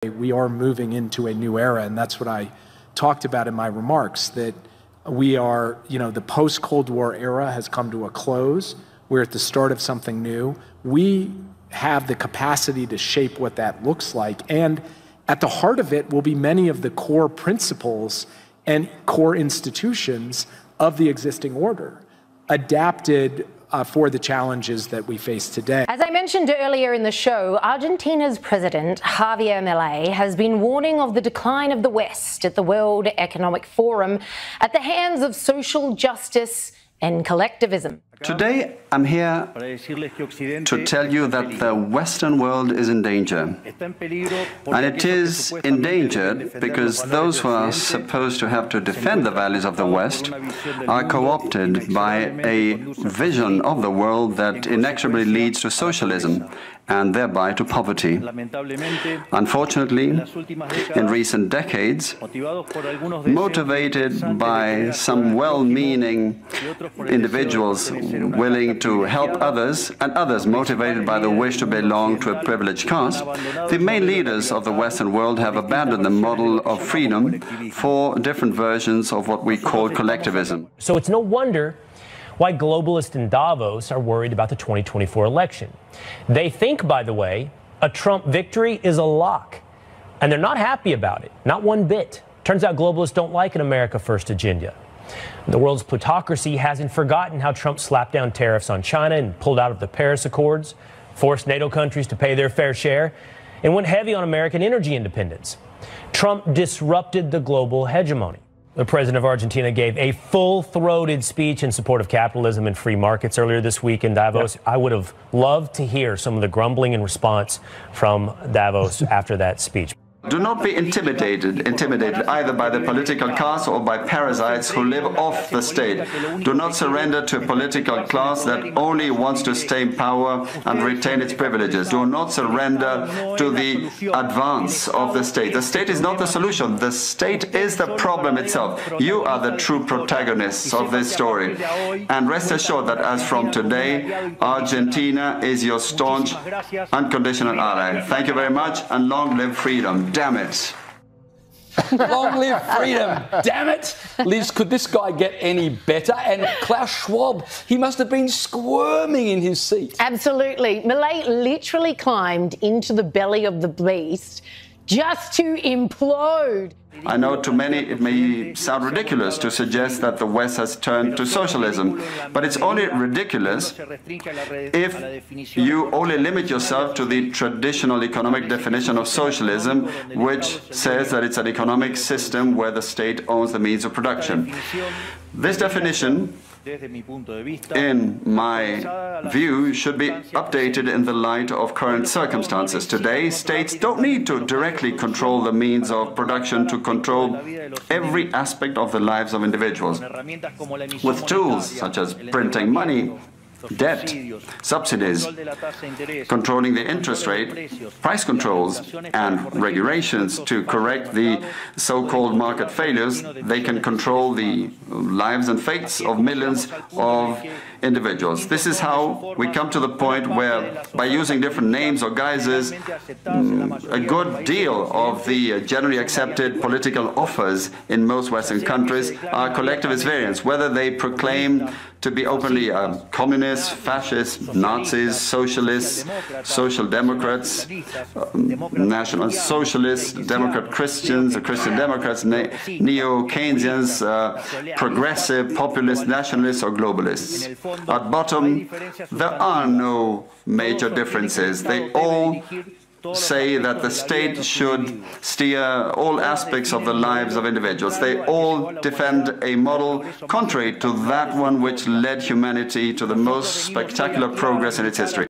We are moving into a new era, and that's what I talked about in my remarks, that we are, the post-Cold War era has come to a close. We're at the start of something new. We have the capacity to shape what that looks like, and at the heart of it will be many of the core principles and core institutions of the existing order, adapted for the challenges that we face today. As I mentioned earlier in the show, Argentina's president, Javier Milei, has been warning of the decline of the West at the World Economic Forum at the hands of social justice and collectivism. Today, I'm here to tell you that the Western world is in danger. And it is endangered because those who are supposed to have to defend the values of the West are co-opted by a vision of the world that inexorably leads to socialism and thereby to poverty. Unfortunately, in recent decades, motivated by some well-meaning individuals willing to help others, and others motivated by the wish to belong to a privileged caste, the main leaders of the Western world have abandoned the model of freedom for different versions of what we call collectivism. So it's no wonder why globalists in Davos are worried about the 2024 election. They think, by the way, a Trump victory is a lock, and they're not happy about it, not one bit. Turns out globalists don't like an America First agenda. The world's plutocracy hasn't forgotten how Trump slapped down tariffs on China and pulled out of the Paris Accords, forced NATO countries to pay their fair share, and went heavy on American energy independence. Trump disrupted the global hegemony. The president of Argentina gave a full-throated speech in support of capitalism and free markets earlier this week in Davos. I would have loved to hear some of the grumbling and response from Davos after that speech. Do not be intimidated either by the political class or by parasites who live off the state. Do not surrender to a political class that only wants to stay in power and retain its privileges. Do not surrender to the advance of the state. The state is not the solution. The state is the problem itself. You are the true protagonists of this story. And rest assured that as from today, Argentina is your staunch, unconditional ally. Thank you very much, and long live freedom. Damn it. Long live freedom. Damn it. Liz, could this guy get any better? And Klaus Schwab, he must have been squirming in his seat. Absolutely. Milei literally climbed into the belly of the beast just to implode. I know to many it may sound ridiculous to suggest that the West has turned to socialism, but it's only ridiculous if you only limit yourself to the traditional economic definition of socialism, which says that it's an economic system where the state owns the means of production. This definition, in my view, should be updated in the light of current circumstances. Today, states don't need to directly control the means of production to control every aspect of the lives of individuals. With tools such as printing money, debt, subsidies, controlling the interest rate, price controls, and regulations to correct the so-called market failures, they can control the lives and fates of millions of individuals. This is how we come to the point where, by using different names or guises, a good deal of the generally accepted political offers in most Western countries are collectivist variants, whether they proclaim to be openly communists, fascists, Nazis, socialists, social democrats, national socialists, Democrat Christians, Christian Democrats, neo-Keynesians, progressive, populist, nationalists, or globalists. At bottom, there are no major differences. They all say that the state should steer all aspects of the lives of individuals. They all defend a model contrary to that one which led humanity to the most spectacular progress in its history.